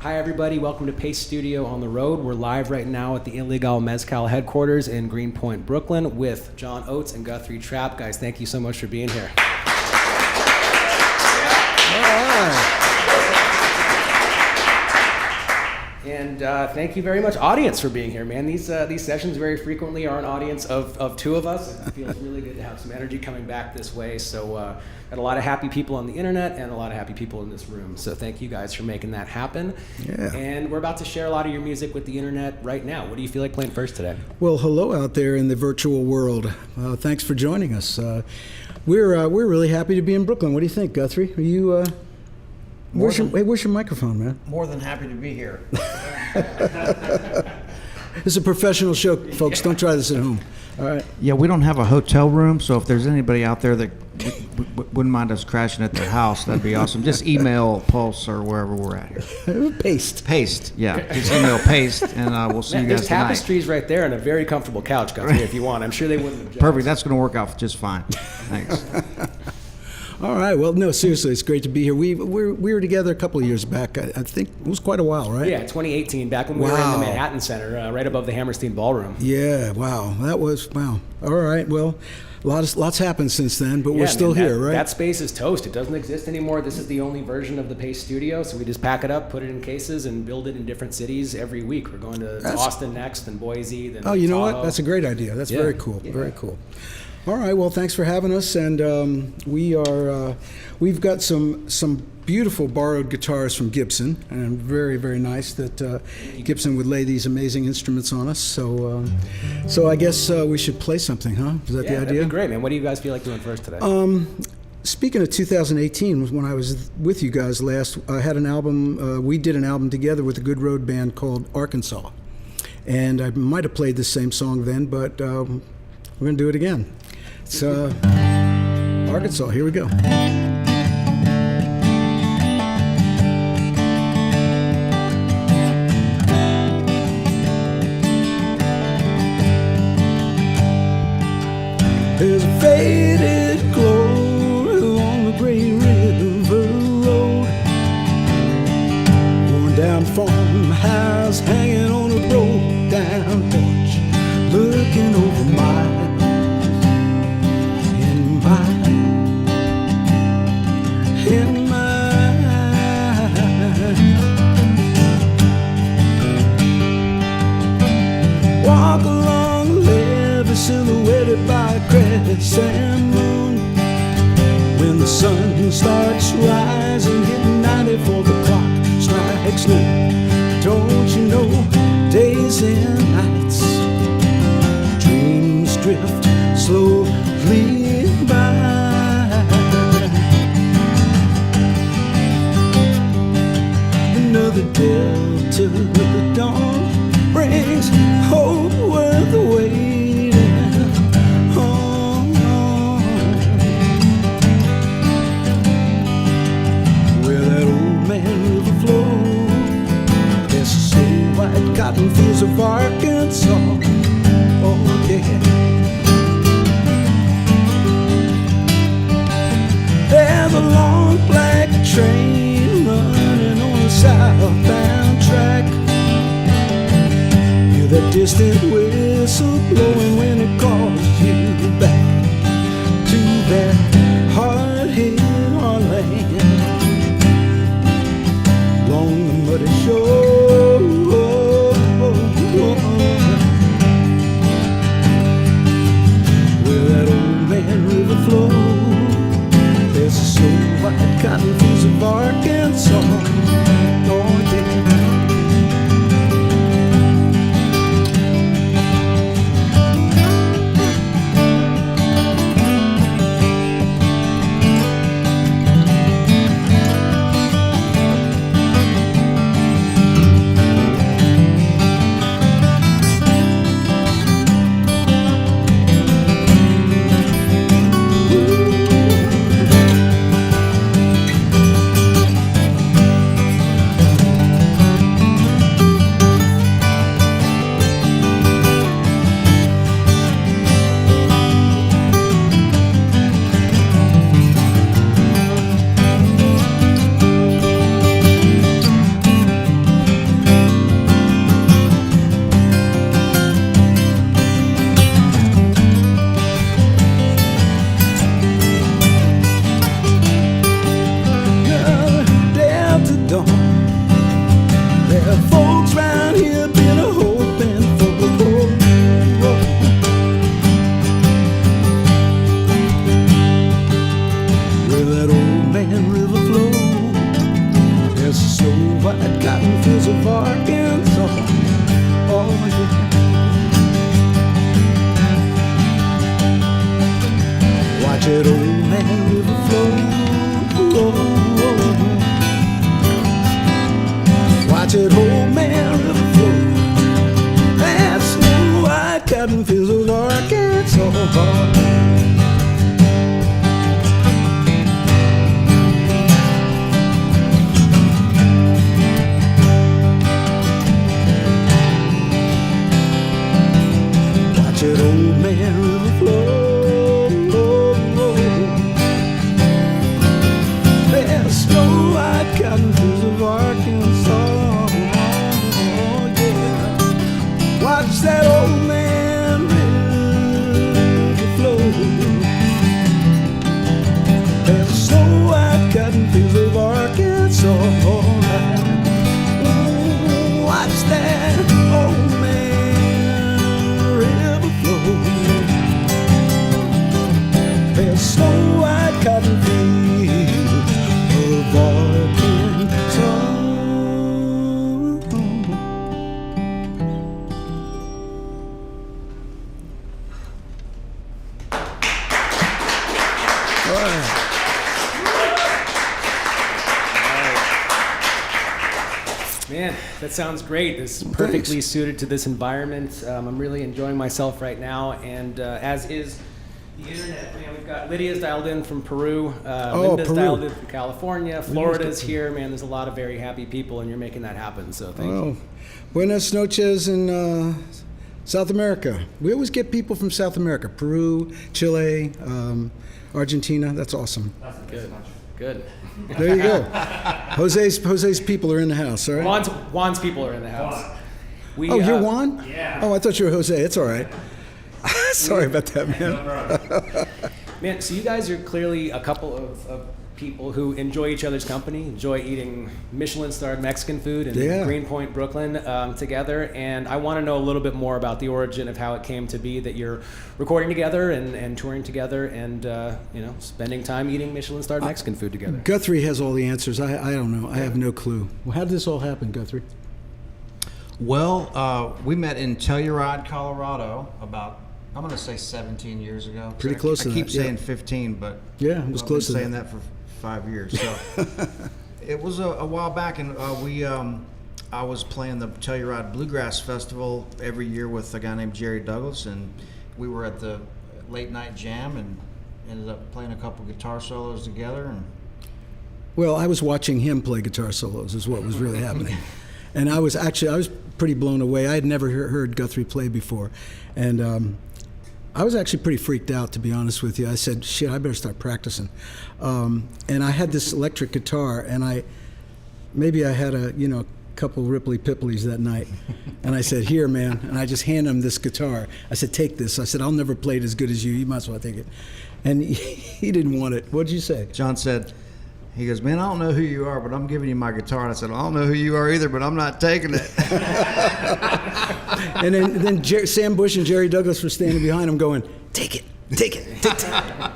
Hi, everybody. Welcome to Pace Studio on the Road. We're live right now at the Ilegal Mezcal headquarters in Greenpoint, Brooklyn, with John Oates and Guthrie Trapp. Guys, thank you so much for being here. All right. And thank you very much, audience, for being here, man. These sessions very frequently are an audience of two of us. It feels really good to have some energy coming back this way. So got a lot of happy people on the internet and a lot of happy people in this room. So thank you guys for making that happen. Yeah. And we're about to share a lot of your music with the internet right now. What do you feel like playing first today? Well, hello out there in the virtual world. Thanks for joining us. We're really happy to be in Brooklyn. What do you think, Guthrie? Are you? Where's your microphone, man? More than happy to be here. This is a professional show, folks. Don't try this at home. All right. Yeah, we don't have a hotel room, so if there's anybody out there that wouldn't mind us crashing at their house, that'd be awesome. Just email Pulse or wherever we're at here. Paste. Yeah. Just email Paste, and we'll see you guys There's tonight. tapestries right there and a very comfortable couch, Guthrie, if you want. I'm sure they wouldn't object. Perfect. That's going to work out just fine. Thanks. All right. Well, no, seriously, it's great to be here. We were together a couple of years back. I think it was quite a while, right? Yeah, 2018, back when we were in the Manhattan Center, right above the Hammerstein Ballroom. Yeah. Wow. Wow. All right. Well, lots happened since then, but we're still here, right? That space is toast. It doesn't exist anymore. This is the only version of the Pace Studio, so we just pack it up, put it in cases, and build it in different cities every week. We're going to Austin next, then Boise, then Oh, you know Tahoe. what? That's a great idea. That's very cool. Yeah. Very cool. All right. Well, thanks for having us, and we've got some beautiful borrowed guitars from Gibson, and very, very nice that Gibson would lay these amazing instruments on us. So I guess we should play something, huh? Is that the idea? That'd be great, man. What do you guys feel like doing first today? Speaking of 2018, when I was with you guys last, I had an album. We did an album together with a Good Road band called Arkansas, and I might have played the same song then, but we're going to do it again. It's Arkansas. Here we go. There's a faded glow along the Gray River Road, worn down farmhouse hanging on a broke down porch, looking over my walk along the levee silhouetted by a crescent moon. When the sun starts rising, hitting 90 before the clock strikes noon. Don't you know, days and nights, dreams drift slowly by. Another delta dawn brings hope worth the waiting. Where that old man river flows, there's so white cotton fields of Arkansas. Oh yeah. There's a long black train running on the southbound track. That distant whistle blowing when it calls you back to that hard-hit heartland, along the muddy shore, where that old man river flows. There's so white cotton fields of Arkansas. Oh yeah. snow white cotton fields of Arkansas. Oh, yeah. Watch it, old man river flow. Watch it, old man river flow. That snow white cotton fields of Arkansas. Watch it, old man river flow. There's snow white cotton fields of Arkansas. Yeah. Watch that old man river flow. There's snow white cotton fields of Arkansas. Watch that old man river flow. There's snow white cotton fields of Arkansas. All right. Man, that sounds great. This is perfectly suited to this environment. I'm really enjoying myself right now, and as is the internet. Man, we've got Lydia's dialed in from Peru, Linda's Peru. dialed in from California, Florida's here. Man, there's a lot of very happy people, and you're making that happen, so thank you. Well, buenas noches in South America. We always get people from South America, Peru, Chile, Argentina. That's awesome. Good, good. There you go. Jose's people are in the house, all right? Juan's people are in the house. We, Oh, you're Juan? Yeah. Oh, I thought you were Jose. It's all right. Sorry about that, man. Man, so you guys are clearly a couple of people who enjoy each other's company, enjoy eating Michelin-starred Mexican food in Yeah. Greenpoint, Brooklyn, together. And I want to know a little bit more about the origin of how it came to be that you're recording together and touring together and spending time eating Michelin-starred Mexican food together. Guthrie has all the answers. I don't know. I have no clue. Well, how did this all happen, Guthrie? Well, we met in Telluride, Colorado, about, I'm going to say 17 years ago. Pretty close to I keep that, yeah. saying 15, but Yeah, it was I've close been to saying that. that for 5 years. So it was a while back, and I was playing the Telluride Bluegrass Festival every year with a guy named Jerry Douglas, and we were at the late night jam and ended up playing a couple guitar solos together. And Well, I was watching him play guitar solos is what was really happening. And I was pretty blown away. I had never heard Guthrie play before. And I was actually pretty freaked out, to be honest with you. I said, shit, I better start practicing. And I had this electric guitar, and maybe I had a couple Ripley Pipleys that night. And I said, here, man. And I just handed him this guitar. I said, take this. I said, I'll never play it as good as you. You might as well take it. And he didn't want it. What'd you say? John said, he goes, man, I don't know who you are, but I'm giving you my guitar. And I said, I don't know who you are either, but I'm not taking it. And then Sam Bush and Jerry Douglas were standing behind him going, take it, take it, take it.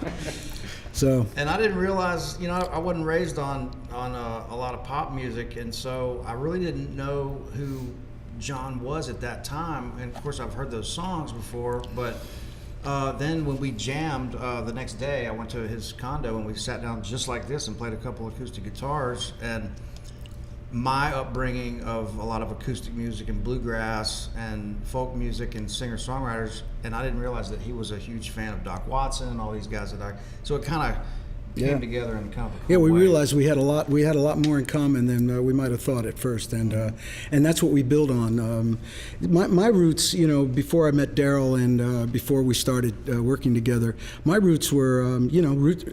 So, And I didn't realize, I wasn't raised on a lot of pop music, and so I really didn't know who John was at that time. And of course, I've heard those songs before, but then when we jammed the next day, I went to his condo and we sat down just like this and played a couple acoustic guitars. And my upbringing of a lot of acoustic music and bluegrass and folk music and singer-songwriters, and I didn't realize that he was a huge fan of Doc Watson and all these guys so it kind of came together in kind of a cool we way. realized we had a lot more in common than we might have thought at first, and that's what we build on. My roots, before I met Daryl and before we started working together, my roots were,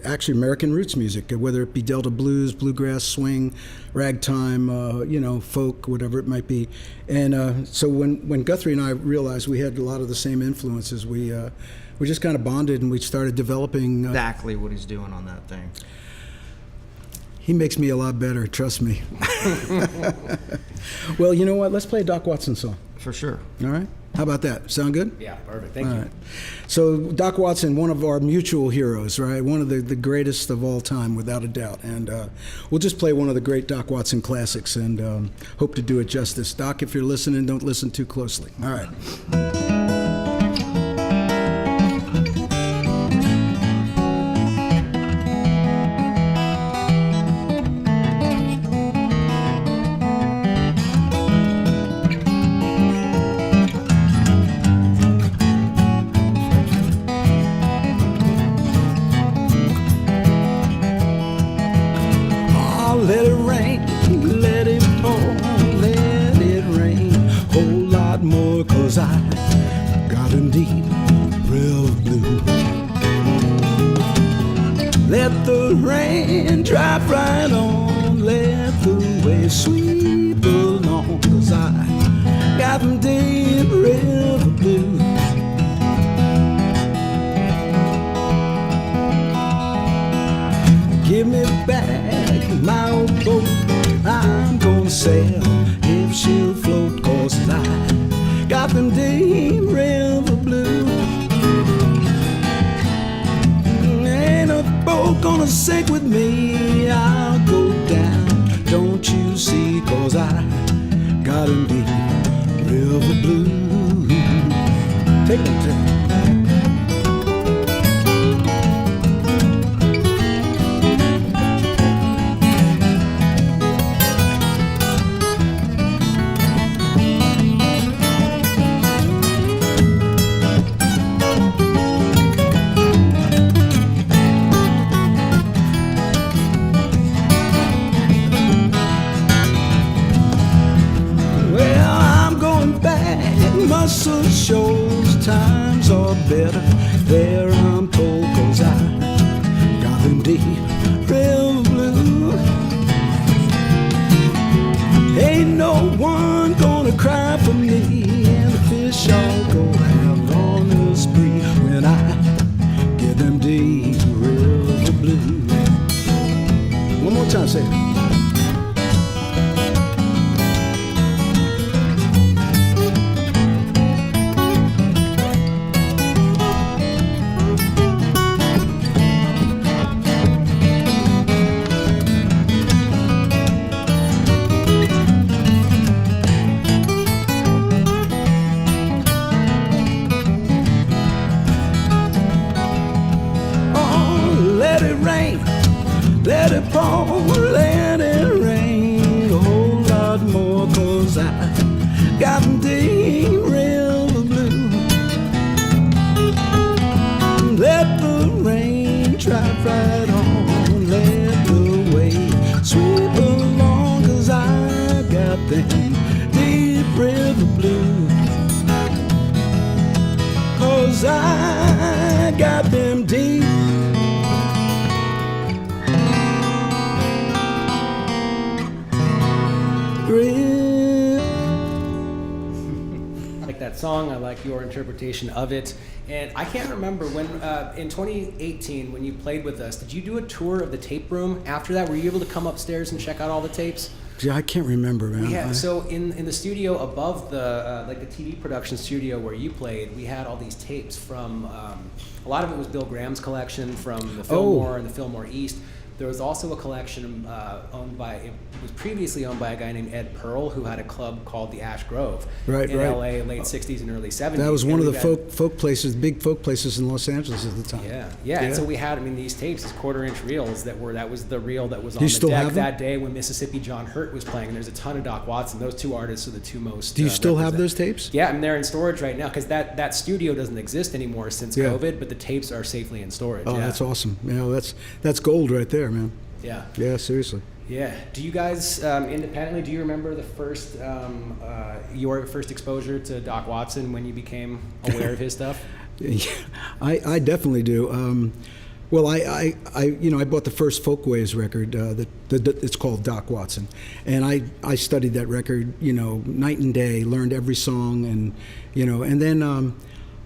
actually American roots music, whether it be Delta blues, bluegrass, swing, ragtime, folk, whatever it might be. And so when Guthrie and I realized we had a lot of the same influences, we just kind of bonded and we started developing. Exactly what he's doing on that thing. He makes me a lot better, trust me. Well, you know what? Let's play a Doc Watson song. For sure. All right? How about that? Sound good? Yeah, perfect. Thank All you. right. So Doc Watson, one of our mutual heroes, right? One of the greatest of all time, without a doubt. And we'll just play one of the great Doc Watson classics and hope to do it justice. Doc, if you're listening, don't listen too closely. All right. Let it rain, let it pour, let it rain, whole lot more, 'cause I got a deep river blue. Let the rain drop right on, let the waves sweep along, 'cause I got a deep river blue. Give me back my old boat, I'm gonna sail if she'll float, 'cause I got them deep river blue. Ain't a boat gonna sink with me, I'll go down, don't you see, 'cause I got them deep river blue. Take them to muscle shows, times are better there, I'm told, 'cause I got them deep river blue. Ain't no one gonna cry for me, and the fish all go out on the spree when I get them deep river blue. One more time, say it. Let it pour, let it rain, a whole lot more, 'cause I got them deep river blue. Let the rain drop right on, let the wave sweep along, 'cause I got them deep river blue. 'Cause I got them deep. I like that song. I like your interpretation of it. And I can't remember when, in 2018, when you played with us, did you do a tour of the tape room after that? Were you able to come upstairs and check out all the tapes? Yeah, I can't remember, man. Yeah, so in the studio above the like the TV production studio where you played, we had all these tapes from a lot of it was Bill Graham's collection from the Fillmore and the Fillmore East. There was also a collection it was previously owned by a guy named Ed Pearl, who had a club called the Ash Grove in LA, late 60s and early 70s. That was one of the folk places, big folk places in Los Angeles at the time. Yeah. And so we had, these tapes, these quarter-inch reels that was the reel that was on the deck that day when Mississippi John Hurt was playing. And there's a ton of Doc Watson. Those two artists are the two most. Do you still have those tapes? Yeah, they're in storage right now because that studio doesn't exist anymore since COVID, but the tapes are safely in storage. Oh, that's awesome. That's gold right there, man. Yeah. Yeah, seriously. Yeah. Do you guys independently? Do you remember the first your first exposure to Doc Watson when you became aware of his stuff? Yeah, I definitely do. Well, I bought the first Folkways record. It's called Doc Watson, and I studied that record, night and day. Learned every song, and then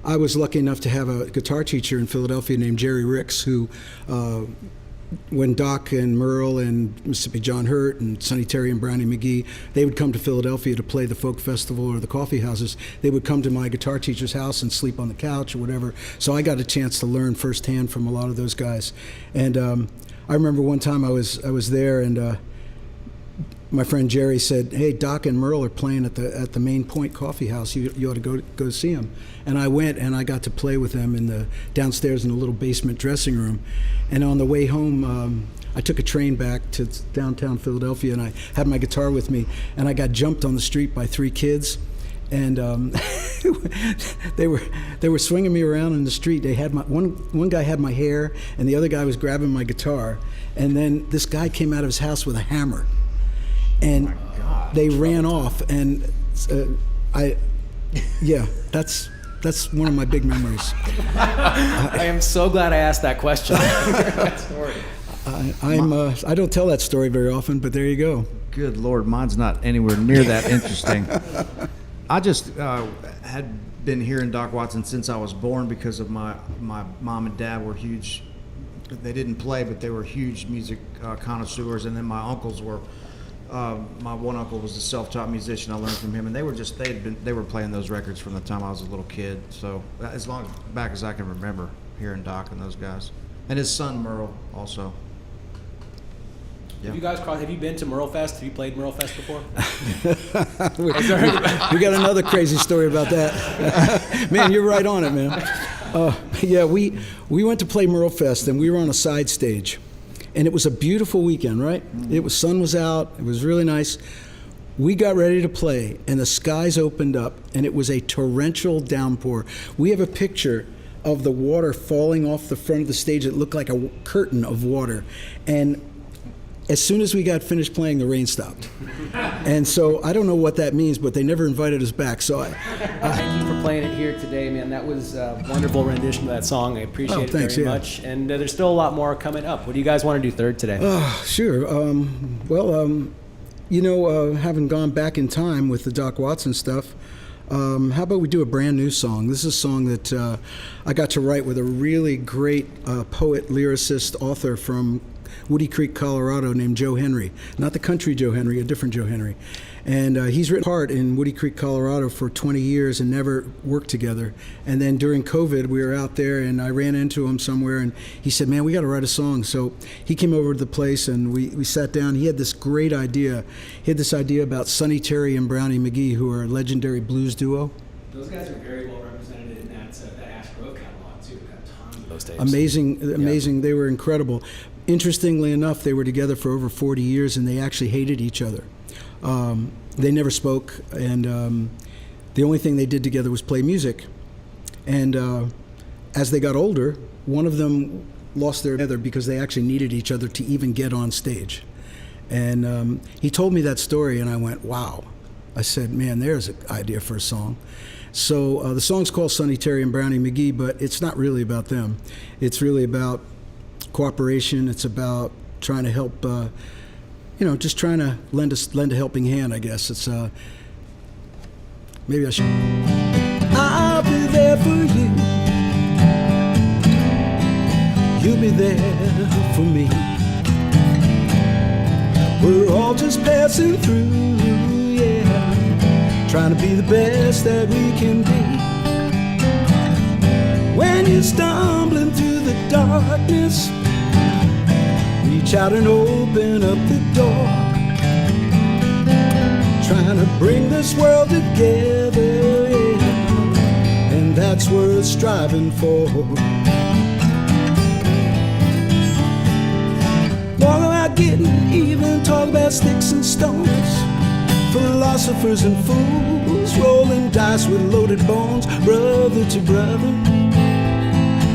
I was lucky enough to have a guitar teacher in Philadelphia named Jerry Ricks, who when Doc and Merle and Mississippi John Hurt and Sonny Terry and Brownie McGee, they would come to Philadelphia to play the folk festival or the coffee houses. They would come to my guitar teacher's house and sleep on the couch or whatever. So I got a chance to learn firsthand from a lot of those guys. And I remember one time I was there, and my friend Jerry said, "Hey, Doc and Merle are playing at the Main Point Coffee House. You ought to go see them." And I went, and I got to play with them downstairs in the little basement dressing room. And on the way home, I took a train back to downtown Philadelphia, and I had my guitar with me, and I got jumped on the street by 3 kids. And they were swinging me around in the street. They had one guy had my hair, and the other guy was grabbing my guitar. And then this guy came out of his house with a hammer, and they ran off. And that's one of my big memories. I am so glad I asked that question. That story. I don't tell that story very often, but there you go. Good Lord, mine's not anywhere near that interesting. I just had been hearing Doc Watson since I was born because of my mom and dad were huge. They didn't play, but they were huge music connoisseurs, and then my uncles were. My one uncle was a self-taught musician. I learned from him, and they were playing those records from the time I was a little kid. So as long back as I can remember, hearing Doc and those guys, and his son Merle also. Yeah. Have you been to Merle Fest? Have you played Merle Fest before? We got another crazy story about that. Man, you're right on it, man. Yeah, we went to play Merle Fest, and we were on a side stage. And it was a beautiful weekend, right? Sun was out. It was really nice. We got ready to play, and the skies opened up, and it was a torrential downpour. We have a picture of the water falling off the front of the stage. It looked like a curtain of water. And as soon as we got finished playing, the rain stopped. And so I don't know what that means, but they never invited us back. So thank you for playing it here today, man. That was a wonderful rendition of that song. I appreciate it very much. And there's still a lot more coming up. What do you guys want to do third today? Sure. Having gone back in time with the Doc Watson stuff, how about we do a brand new song? This is a song that I got to write with a really great poet, lyricist, author from Woody Creek, Colorado, named Joe Henry. Not the country Joe Henry, a different Joe Henry. And he's written part in Woody Creek, Colorado for 20 years and never worked together. And then during COVID, we were out there, and I ran into him somewhere, and he said, "Man, we got to write a song." So he came over to the place, and we sat down. He had this great idea. He had this idea about Sonny Terry and Brownie McGee, who are a legendary blues duo. Those guys are very well represented in that Ash Grove catalog, too. We've got tons of those tapes. Amazing. Yeah. They were incredible. Interestingly enough, they were together for over 40 years, and they actually hated each other. They never spoke, and the only thing they did together was play music. And as they got older, one of them lost their other because they actually needed each other to even get on stage. And he told me that story, and I went, wow. I said, man, there's an idea for a song. So the song's called Sonny Terry and Brownie McGee, but it's not really about them. It's really about cooperation. It's about trying to help, just trying to lend a helping hand, I guess. It's maybe I should. I'll be there for you. You'll be there for me. We're all just passing through, yeah, trying to be the best that we can be. When you're stumbling through the darkness, reach out and open up the door. Trying to bring this world together, yeah, and that's worth striving for. Walk about getting even, talk about sticks and stones, philosophers and fools, rolling dice with loaded bones, brother to brother,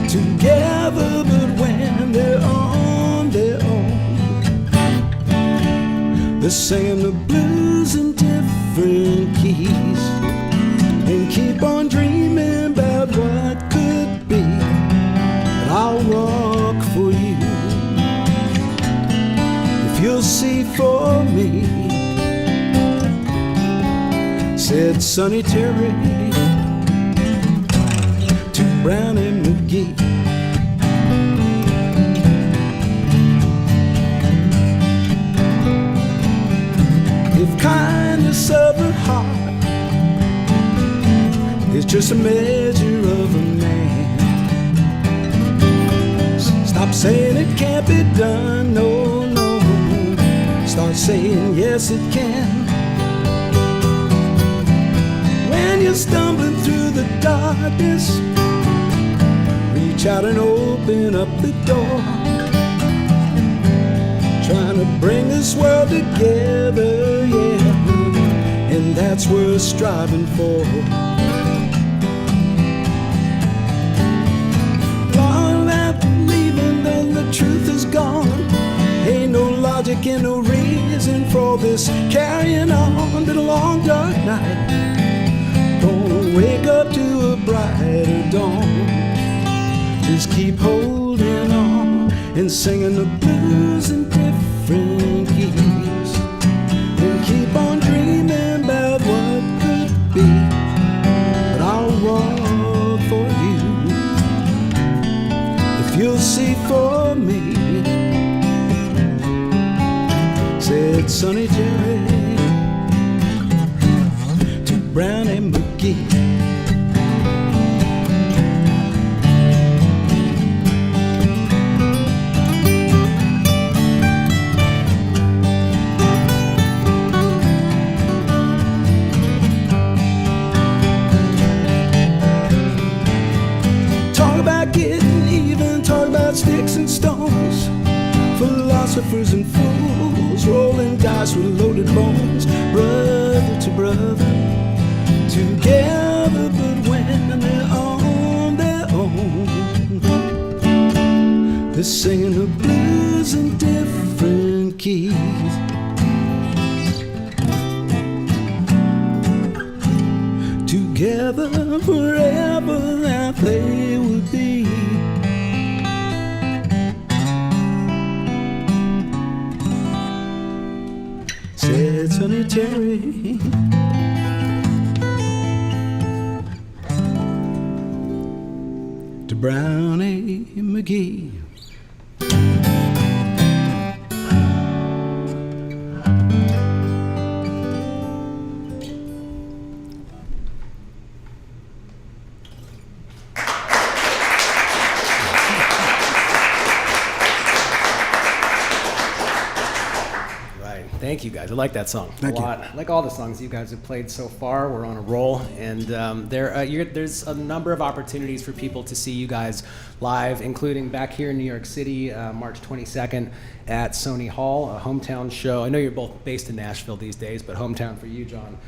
together, but when they're on their own, they're singing the blues in different keys, and keep on dreaming about what could be. But I'll walk for you if you'll see for me, said Sonny Terry to Brownie McGee. kindness of the heart is just a measure of a man. Stop saying it can't be done, no, no. Start saying yes it can. When you're stumbling through the darkness, reach out and open up the door. Trying to bring this world together, yeah, and that's what we're striving for. Long after leaving, then the truth is gone. Ain't no logic and no reason for this carrying on. Been a long dark night, gonna wake up to a brighter dawn. Just keep holding on and singing the blues in different keys, and keep on dreaming about what could be. But I'll walk for you if you'll see for me, said Sonny Jerry to Brownie McGee. Sticks and stones, philosophers and fools, rolling dice with loaded bones, brother to brother, together, but when they're on their own, they're singing the blues in different keys. Together forever that they would be. Said Sonny Terry to Brownie McGee. Thank you guys. I like that song Thank a lot. I like all the songs you guys have played so far. We're on a roll, and there's a number of opportunities for people to see you guys live, including back here in New York City, March 22nd at Sony Hall, a hometown show. I know you're both based in Nashville these days, but hometown for you, John.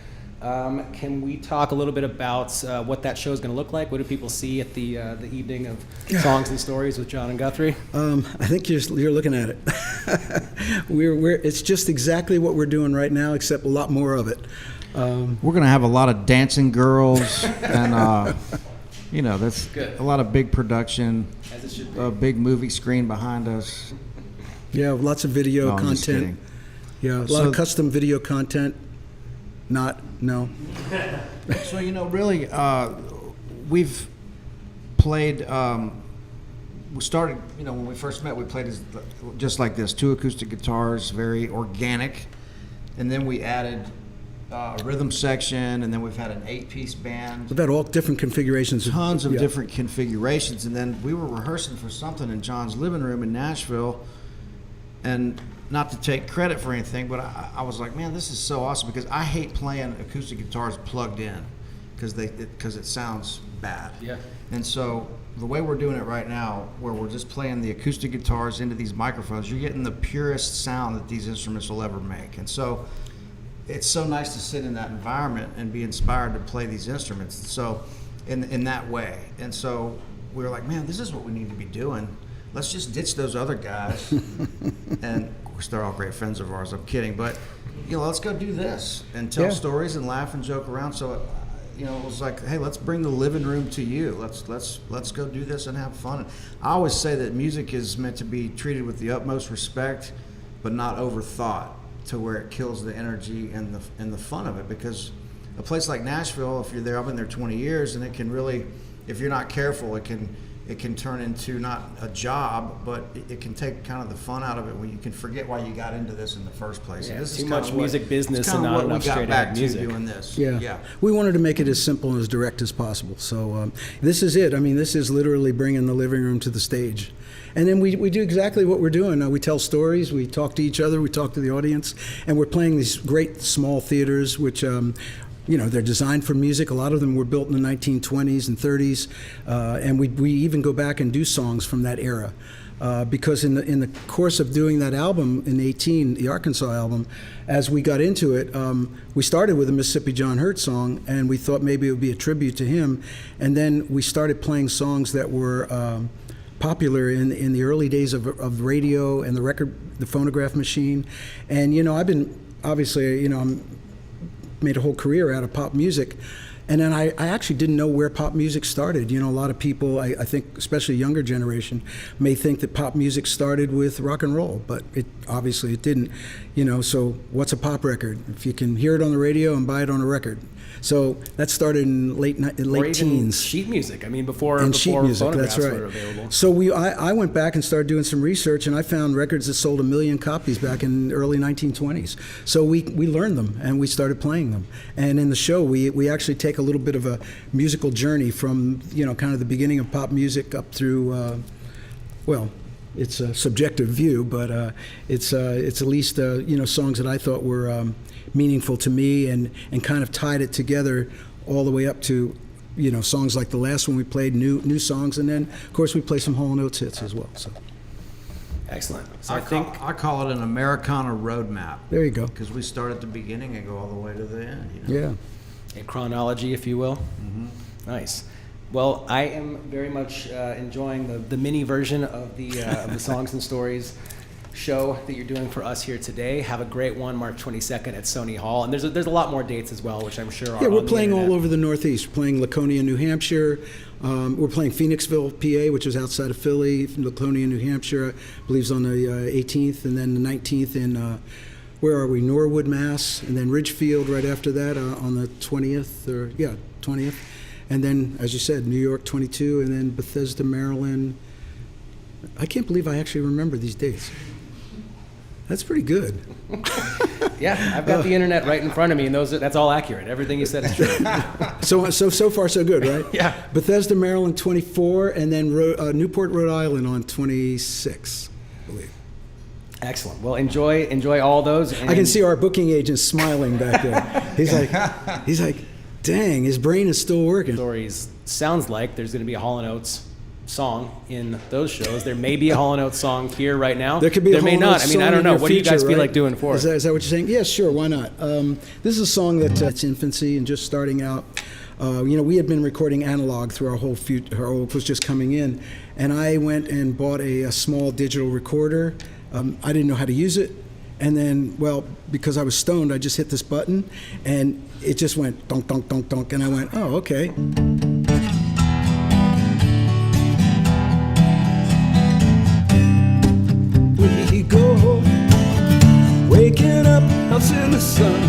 Can we talk a little bit about what that show is going to look like? What do people see at the evening of Songs and Stories with John and Guthrie? I think you're looking at it. It's just exactly what we're doing right now, except a lot more of it. We're going to have a lot of dancing girls, and that's good. A lot of big production, As it should be. a big movie screen behind us. Yeah, lots of video No, I'm just content. kidding. Yeah, a lot of custom video content. No. So, really, we've played, we started, when we first met, we played just like this, 2 acoustic guitars, very organic. And then we added a rhythm section, and then we've had an 8-piece band. We've had all different configurations. Tons of Yeah. different configurations. And then we were rehearsing for something in John's living room in Nashville. And not to take credit for anything, but I was like, man, this is so awesome, because I hate playing acoustic guitars plugged in because it sounds bad. Yeah. And so the way we're doing it right now, where we're just playing the acoustic guitars into these microphones, you're getting the purest sound that these instruments will ever make. And so it's so nice to sit in that environment and be inspired to play these instruments. So in that way. And so we were like, man, this is what we need to be doing. Let's just ditch those other guys. And of course, they're all great friends of ours. I'm kidding, but let's go do this and tell stories and laugh and joke around. So, it was like, hey, let's bring the living room to you. Let's go do this and have fun. I always say that music is meant to be treated with the utmost respect, but not overthought to where it kills the energy and the fun of it. Because a place like Nashville, if you're there, I've been there 20 years, and it can really, if you're not careful, it can it can turn into not a job, but it can take kind of the fun out of it when you can forget why you got into this in the first place. Yeah, And this too is much kinda music business it's and kinda not what enough we got straight back ahead to music. doing this. Yeah. We wanted to make it as simple and as direct as possible. So this is it. I mean, this is literally bringing the living room to the stage. And then we do exactly what we're doing. We tell stories, we talk to each other, we talk to the audience, and we're playing these great small theaters, which they're designed for music. A lot of them were built in the 1920s and 30s, and we even go back and do songs from that era. Because in the course of doing that album in '18, the Arkansas album, as we got into it, we started with a Mississippi John Hurt song, and we thought maybe it would be a tribute to him. And then we started playing songs that were popular in the early days of radio and the phonograph machine. And I've been obviously I'm made a whole career out of pop music. And then I actually didn't know where pop music started. A lot of people, I think, especially younger generation, may think that pop music started with rock and roll, but obviously it didn't. So what's a pop record? If you can hear it on the radio and buy it on a record. So that started in late Or even teens. sheet music. I mean, before Sheet music, phonographs that's right. were available. So I went back and started doing some research, and I found records that sold 1 million copies back in the early 1920s. So we learned them, and we started playing them. And in the show, we actually take a little bit of a musical journey from, kind of the beginning of pop music up through, it's a subjective view, but it's at least, songs that I thought were meaningful to me and kind of tied it together all the way up to, songs like the last one we played, new songs, and then, of course, we play some Hall & Oates hits as well. So Excellent. So I call it an Americana roadmap. there you go. Because we start at the beginning and go all the way to the end. Yeah. a chronology, if you will. Mm-hmm. Nice. Well, I am very much enjoying the mini version of the Songs and Stories show that you're doing for us here today. Have a great one, March 22nd at Sonny Hall. And there's a lot more dates as well, which I'm sure are Yeah, we're on the playing all internet. over the Northeast. We're playing Laconia, New Hampshire. We're playing Phoenixville, PA, which is outside of Philly. Laconia, New Hampshire, I believe is on the 18th, and then the 19th in, where are we? Norwood, Mass, and then Ridgefield right after that on the 20th. And then, as you said, New York 22, and then Bethesda, Maryland. I can't believe I actually remember these dates. That's pretty good. Yeah, I've got the internet right in front of me, and that's all accurate. Everything you said is true. So far, so good, right? Yeah. Bethesda, Maryland, 24, and then Newport, Rhode Island on 26, I believe. Excellent. Well, enjoy all those. And I can see our booking agent smiling back there. He's like, dang, his brain is still working. Stories. Sounds like there's going to be a Hall & Oates song in those shows. There may be a Hall & Oates song here right now. There could be. There a may Hall & not. Oates I mean, I song don't in know. your What do you guys future, feel right? like doing for Is it? that what you're saying? Yeah, sure. Why not? This is a song that's its infancy and just starting out. We had been recording analog through our whole was just coming in, and I went and bought a small digital recorder. I didn't know how to use it, and then, because I was stoned, I just hit this button, and it just went donk, donk, donk, donk, and I went, oh, okay. We go, waking up out in the sun,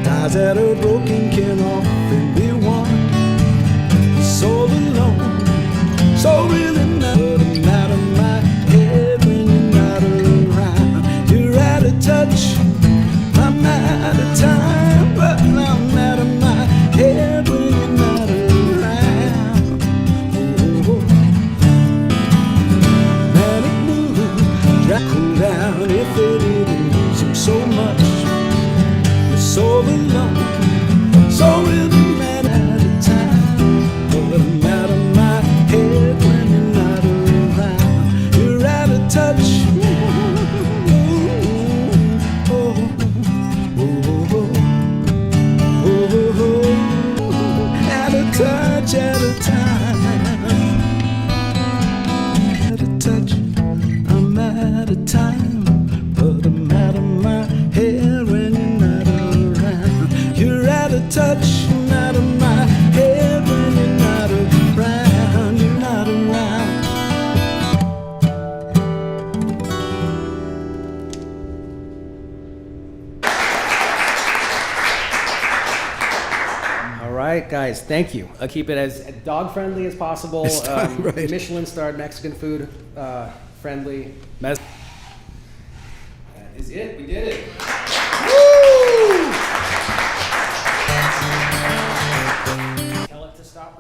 ties that are broken can often be won. So alone, so really nothing out of my head when you're not around. You're out of touch, I'm out of time, but I'm out of my head when you're not around. Oh, manic mood, try to cool down if it didn't lose him so much. You're so alone, so really mad out of time, but I'm out of my head when you're not around. You're out of touch. Touch at a time, at a touch, I'm out of time, but I'm out of my head when you're not around. You're out of touch, I'm out of my head when you're not around. You're not around. All right, guys, thank you. I'll keep it as dog-friendly as possible, right. Michelin-starred Mexican food friendly. That is it. We did it. Woo! Tell it to stop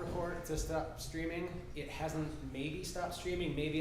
to stop streaming. It hasn't maybe stopped streaming, maybe